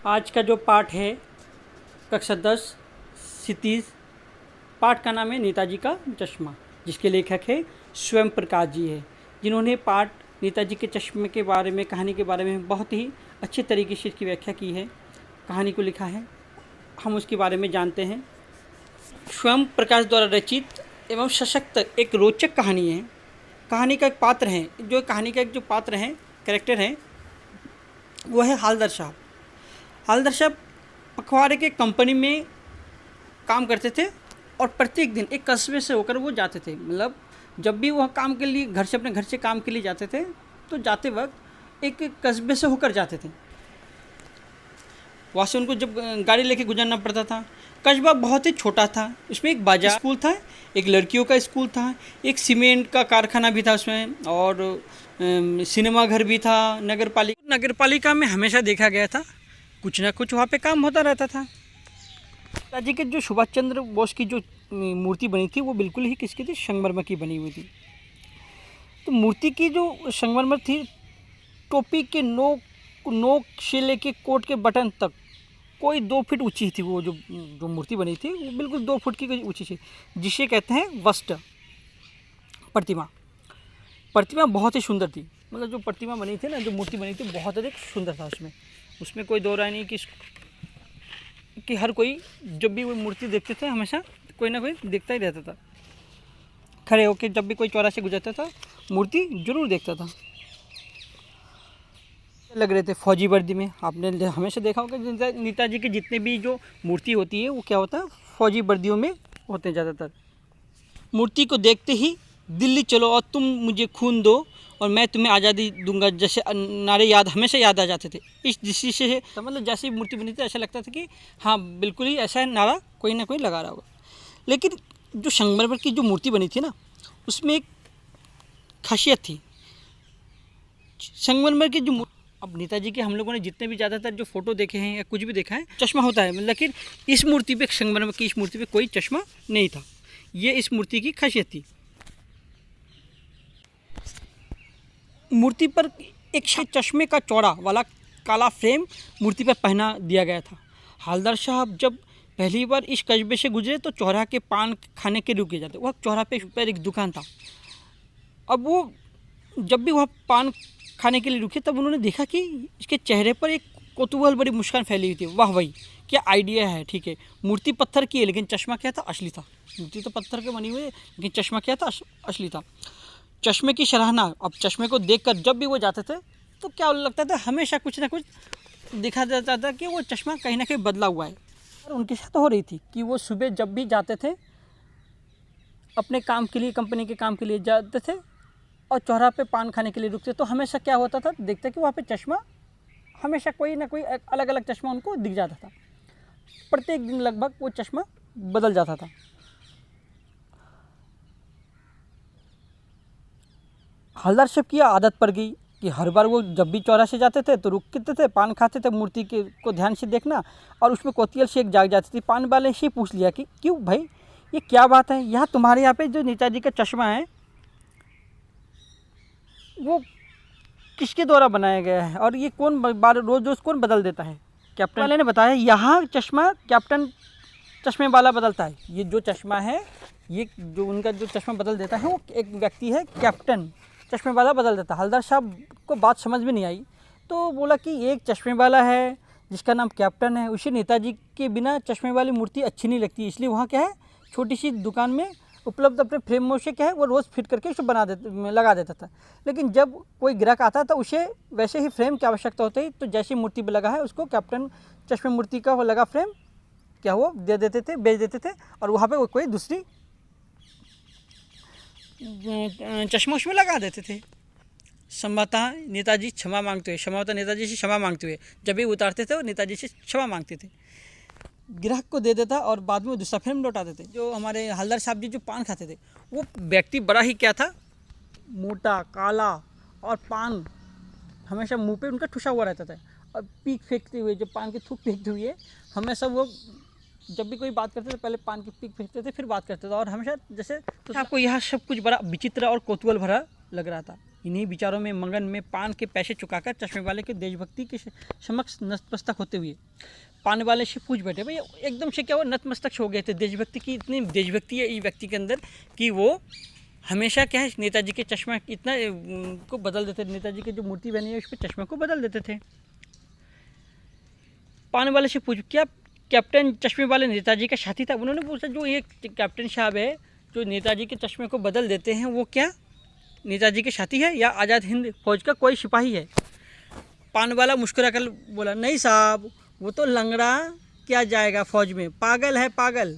आज का जो पाठ है कक्षा 10 क्षितिज, पाठ का नाम है नेताजी का चश्मा, जिसके लेखक है स्वयं प्रकाश जी है, जिन्होंने पाठ नेताजी के चश्मे के बारे में, कहानी के बारे में बहुत ही अच्छे तरीके से इसकी व्याख्या की है, कहानी को लिखा है। हम उसके बारे में जानते हैं। स्वयं प्रकाश द्वारा रचित एवं सशक्त एक रोचक कहानी है। कहानी का एक पात्र है, जो कहानी का एक जो पात्र है, कैरेक्टर है, वो है हालदार साहब। हालदार साहब पखवाड़े के कंपनी में काम करते थे और प्रत्येक दिन एक कस्बे से होकर वो जाते थे। मतलब जब भी वह काम के लिए घर से, अपने घर से काम के लिए जाते थे, तो जाते वक्त एक कस्बे से होकर जाते थे। वहाँ से उनको जब गाड़ी लेके गुजरना पड़ता था। कस्बा बहुत ही छोटा था, उसमें एक बाजार स्कूल था, एक लड़कियों का स्कूल था, एक सीमेंट का कारखाना भी था उसमें, और सिनेमा घर भी था। नगर पालिका में हमेशा देखा गया था कुछ ना कुछ वहाँ पे काम होता रहता था। नेताजी के जो सुभाष चंद्र बोस की जो मूर्ति बनी थी, वो बिल्कुल ही किसकी थी? संगमरमर की बनी हुई थी। तो मूर्ति की जो संगमरमर थी, टोपी के नोक से लेके कोट के बटन तक कोई 2 फीट ऊंची थी। वो जो मूर्ति बनी थी, वो बिल्कुल 2 फुट की ऊंची थी, जिसे कहते हैं वस्त प्रतिमा। प्रतिमा बहुत ही सुंदर थी। मतलब जो प्रतिमा बनी थी ना, जो मूर्ति बनी थी, बहुत अधिक सुंदर था। उसमें कोई दो राय नहीं कि हर कोई जब भी वो मूर्ति देखते थे, हमेशा कोई ना कोई देखता ही रहता था। खड़े होकर जब भी कोई चौराहे से गुजरता था, मूर्ति जरूर देखता था। लग रहे थे फौजी वर्दी में। आपने हमेशा देखा होगा नेताजी की जितने भी जो मूर्ति होती है, वो क्या होता है? फौजी वर्दियों में होते हैं ज़्यादातर। मूर्ति को देखते ही दिल्ली चलो और तुम मुझे खून दो और मैं तुम्हें आज़ादी दूंगा जैसे नारे हमेशा याद आ जाते थे। इस दृष्टि से मतलब जैसे मूर्ति बनी थी, ऐसा लगता था कि हाँ, बिल्कुल ही ऐसा नारा कोई ना कोई लगा रहा होगा। लेकिन जो संगमरमर की जो मूर्ति बनी थी ना, उसमें एक खासियत थी। संगमरमर की जो अब नेताजी के हम लोगों ने जितने भी ज़्यादातर जो फोटो देखे हैं या कुछ भी देखा है, चश्मा होता है, लेकिन इस मूर्ति पे, संगमरमर की इस मूर्ति पे कोई चश्मा नहीं था। ये इस मूर्ति की खासियत थी। मूर्ति पर एक चश्मे का चौड़ा वाला काला फ्रेम मूर्ति पर पहना दिया गया था। हालदार साहब जब पहली बार इस कस्बे से गुजरे तो चौराहे के पान खाने के रुके जाते। वह चौराहे पर एक दुकान था। अब वो जब भी वह पान खाने के लिए रुके, तब उन्होंने देखा कि इसके चेहरे पर एक कौतूहल भरी मुस्कान फैली हुई थी। वाह भाई, क्या आइडिया है। ठीक है, मूर्ति पत्थर की है, लेकिन चश्मा क्या था? असली था। मूर्ति तो पत्थर के बनी हुई है, लेकिन चश्मा क्या था? असली था। चश्मे की सराहना, अब चश्मे को देखकर जब भी वो जाते थे, तो क्या लगता था? हमेशा कुछ ना कुछ दिखा जाता था कि वो चश्मा कहीं ना कहीं बदला हुआ है। और उनके साथ हो रही थी कि वो सुबह जब भी जाते थे अपने काम के लिए, कंपनी के काम के लिए जाते थे और चौराहे पे पान खाने के लिए रुकते, तो हमेशा क्या होता था? देखते कि वहाँ पे चश्मा, हमेशा कोई ना कोई अलग अलग चश्मा उनको दिख जाता था। प्रत्येक दिन लगभग वो चश्मा बदल जाता था। हालदार साहब की आदत पड़ गई कि हर बार वो जब भी चौराहे से जाते थे तो रुकते थे, पान खाते थे, मूर्ति के को ध्यान से देखना, और उसमें कौतूहल से एक जाग जाती थी। पान वाले से पूछ लिया कि क्यों भाई, ये क्या बात है? यहाँ तुम्हारे यहाँ पे जो नेताजी का चश्मा है, वो किसके द्वारा बनाया गया है और ये कौन रोज़ कौन बदल देता है? कैप्टन वाले ने बताया, यहाँ चश्मा कैप्टन चश्मे वाला बदलता है। ये जो चश्मा है, ये जो उनका जो चश्मा बदल देता है, वो एक व्यक्ति है, कैप्टन चश्मे वाला बदल देता है। हलदार साहब को बात समझ में नहीं आई, तो बोला कि एक चश्मे वाला है जिसका नाम कैप्टन है, उसे नेताजी के बिना चश्मे वाली मूर्ति अच्छी नहीं लगती, इसलिए वहाँ क्या है, छोटी सी दुकान में उपलब्ध अपने फ्रेमों से क्या है, वो रोज़ फिट करके उसे लगा देता था। लेकिन जब कोई ग्राहक आता था, उसे वैसे ही फ्रेम की आवश्यकता होती, तो जैसी मूर्ति पर लगा है, उसको कैप्टन चश्मे मूर्ति का वो लगा फ्रेम क्या हुआ, दे देते थे, बेच देते थे, और वहाँ पे कोई दूसरी चश्मा उसमें लगा देते थे। संभवतः नेताजी क्षमा मांगते हुए जब भी उतारते थे, वो नेताजी से क्षमा मांगते थे, ग्राहक को दे देता और बाद में दूसरा फ्रेम लौटा देते। जो हमारे हालदार साहब जी जो पान खाते थे, वो व्यक्ति बड़ा ही क्या था, मोटा, काला, और पान हमेशा मुंह पे उनका ठुसा हुआ रहता था, और पीक फेंकते हुए, जब पान की थूक फेंकते हुए, हमेशा वो जब भी कोई बात करते थे, पहले पान की पीक फेंकते थे, फिर बात करते थे, और हमेशा जैसे तो आपको यह सब कुछ बड़ा विचित्र और कौतूहल भरा लग रहा था। इन्हीं विचारों में मगन में पान के पैसे चुकाकर चश्मे वाले के देशभक्ति के समक्ष नतमस्तक होते हुए पान वाले से पूछ बैठे। भाई एकदम से क्या वो नतमस्तक हो गए थे। देशभक्ति की इतनी देशभक्ति है इस व्यक्ति के अंदर कि वो हमेशा क्या है नेताजी के चश्मा इतना को बदल देते, नेताजी की जो मूर्ति बनी है उस पर चश्मे को बदल देते थे। पान वाले से पूछ, क्या कैप्टन चश्मे वाले नेताजी का साथी था? उन्होंने पूछा जो ये कैप्टन साहब है जो नेताजी के चश्मे को बदल देते हैं वो क्या नेताजी के साथी है या आज़ाद हिंद फौज का कोई सिपाही है? पान वाला मुस्कुरा कर बोला, नहीं साहब, वो तो लंगड़ा क्या जाएगा फौज में, पागल है पागल,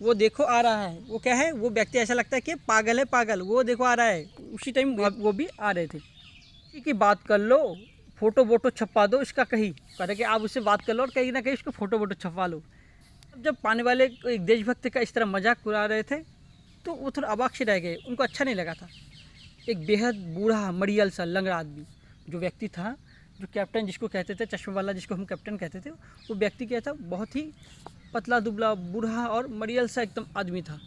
वो देखो आ रहा है। वो क्या है, वो व्यक्ति ऐसा लगता है कि पागल है पागल, वो देखो आ रहा है। उसी टाइम वो भी आ रहे थे। इसी की बात कर लो, फ़ोटो वोटो छपवा दो इसका, कहीं कह रहे कि आप उससे बात कर लो और कहीं ना कहीं उसको फ़ोटो वोटो छपवा लो। जब पाने वाले एक देशभक्त का इस तरह मजाक उड़ा रहे थे तो वो थोड़ा अबाक से रह गए, उनको अच्छा नहीं लगा था। एक बेहद बूढ़ा मड़ियल सा लंगड़ा आदमी जो व्यक्ति था, जो कैप्टन जिसको कहते थे, चश्मे वाला जिसको हम कैप्टन कहते थे, वो व्यक्ति क्या था, बहुत ही पतला दुबला बूढ़ा और मड़ियल सा एकदम आदमी था।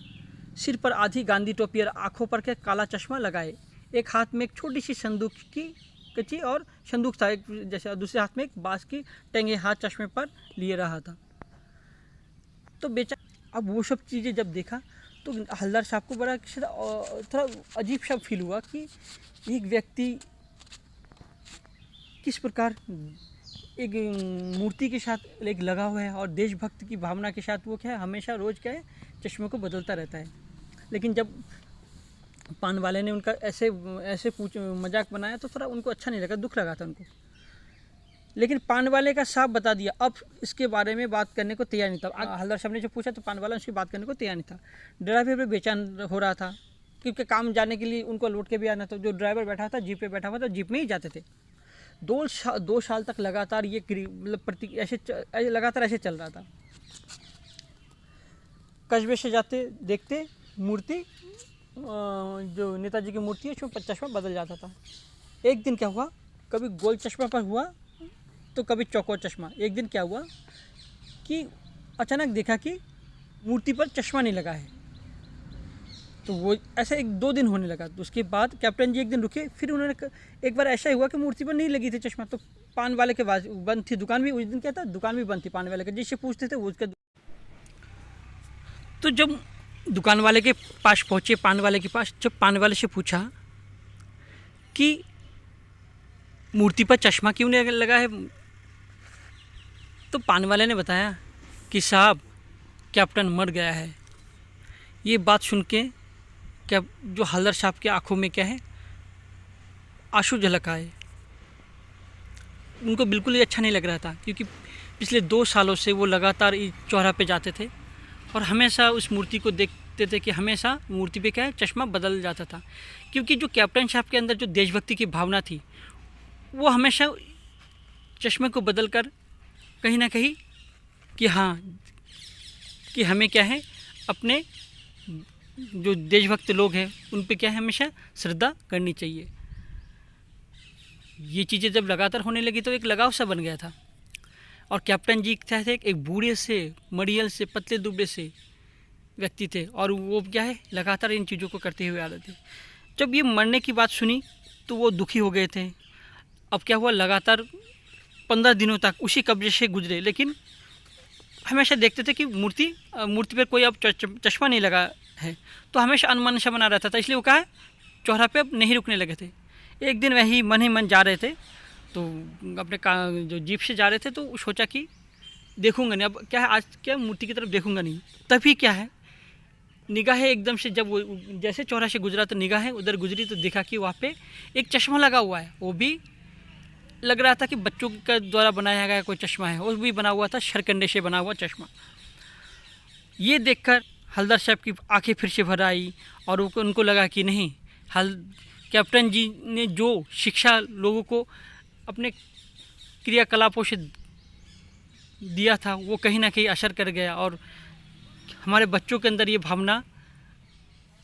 सिर पर आधी गांधी टोपी और आँखों पर के काला चश्मा लगाए, एक हाथ में एक छोटी सी संदूक की कच्ची और संदूक था एक जैसे, दूसरे हाथ में एक बाँस की टंगे हाथ चश्मे पर लिए रहा था। तो बेचारा अब वो सब चीज़ें जब देखा तो हवलदार साहब को बड़ा थोड़ा अजीब सा फील हुआ कि एक व्यक्ति किस प्रकार एक मूर्ति के साथ एक लगा हुआ है और देशभक्त की भावना के साथ वो क्या है हमेशा रोज़ क्या है चश्मे को बदलता रहता है। लेकिन जब पान वाले ने उनका ऐसे ऐसे मजाक बनाया तो थोड़ा उनको अच्छा नहीं लगा, दुख लगा था उनको। लेकिन पान वाले का साफ बता दिया, अब इसके बारे में बात करने को तैयार नहीं था। हवलदार साहब ने जो पूछा तो पान वाला उसकी बात करने को तैयार नहीं था। ड्राइवर भी बेचैन हो रहा था क्योंकि काम जाने के लिए उनको लौट के भी आना था। जो ड्राइवर बैठा था जीप पे बैठा हुआ था, जीप में ही जाते थे। 2 साल तक लगातार ये मतलब ऐसे लगातार ऐसे चल रहा था। कस्बे से जाते देखते मूर्ति जो नेताजी की मूर्ति है उसमें चश्मा बदल जाता था। एक दिन क्या हुआ, कभी गोल चश्मा पर हुआ तो कभी चौकोर चश्मा। एक दिन क्या हुआ कि अचानक देखा कि मूर्ति पर चश्मा नहीं लगा है, तो वो ऐसा 1-2 दिन होने लगा। तो उसके बाद कैप्टन जी एक दिन रुके, फिर उन्होंने एक बार ऐसा हुआ कि मूर्ति पर नहीं लगी थी चश्मा, तो पान वाले के पास बंद थी दुकान भी, उस दिन क्या था दुकान भी बंद थी पान वाले के, जिससे पूछते थे वो उसका। तो जब दुकान वाले के पास पहुँचे, पान वाले के पास, जब पान वाले से पूछा कि मूर्ति पर चश्मा क्यों नहीं लगा है, तो पान वाले ने बताया कि साहब कैप्टन मर गया है। ये बात सुन के क्या जो हवलदार साहब के आंखों में क्या है आंसू झलक आए। उनको बिल्कुल ही अच्छा नहीं लग रहा था क्योंकि पिछले 2 सालों से वो लगातार इस चौराहे पे जाते थे और हमेशा उस मूर्ति को देखते थे कि हमेशा मूर्ति पे क्या है चश्मा बदल जाता था। क्योंकि जो कैप्टन साहब के अंदर जो देशभक्ति की भावना थी वो हमेशा चश्मे को बदल कर कहीं ना कहीं कि हाँ कि हमें क्या है अपने जो देशभक्त लोग हैं उन पे क्या है हमेशा श्रद्धा करनी चाहिए। ये चीज़ें जब लगातार होने लगी तो एक लगाव सा बन गया था। और कैप्टन जी क्या थे, एक बूढ़े से मड़ियल से पतले दुबले से व्यक्ति थे और वो क्या है लगातार इन चीज़ों को करते हुए आ रहे थे। जब ये मरने की बात सुनी तो वो दुखी हो गए थे। अब क्या हुआ, लगातार 15 दिनों तक उसी कब्जे से गुजरे, लेकिन हमेशा देखते थे कि मूर्ति पर कोई अब चश्मा नहीं लगा है, तो हमेशा अनुमान सा बना रहता था। इसलिए वो क्या है चौराहे पे अब नहीं रुकने लगे थे। एक दिन वही मन ही मन जा रहे थे, तो अपने जो जीप से जा रहे थे तो सोचा कि देखूंगा नहीं, अब क्या है आज क्या मूर्ति की तरफ देखूंगा नहीं। तभी क्या है निगाहें एकदम से जब वो जैसे चौराहे से गुजरा तो निगाहें उधर गुजरी तो देखा कि वहाँ पे एक चश्मा लगा हुआ है। वो भी लग रहा था कि बच्चों का द्वारा बनाया गया कोई चश्मा है, वो भी बना हुआ था शरकंडे से बना हुआ चश्मा। ये देखकर हवलदार साहब की आंखें फिर से भर आई और उनको लगा कि नहीं, कैप्टन जी ने जो शिक्षा लोगों को अपने क्रियाकलापों से दिया था वो कहीं ना कहीं असर कर गया और हमारे बच्चों के अंदर ये भावना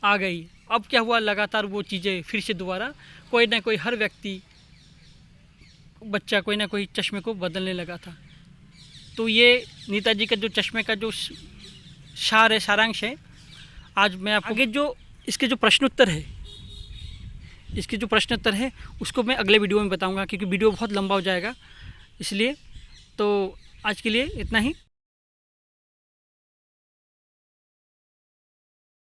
आ गई। अब क्या हुआ, लगातार वो चीज़ें फिर से दोबारा कोई ना कोई हर व्यक्ति बच्चा कोई ना कोई चश्मे को बदलने लगा था। तो ये नेताजी का जो चश्मे का जो सारांश है, आज मैं आपको आगे जो इसके जो प्रश्नोत्तर है इसके जो प्रश्नोत्तर है उसको मैं अगले वीडियो में बताऊंगा, क्योंकि वीडियो बहुत लंबा हो जाएगा। इसलिए तो आज के लिए इतना ही।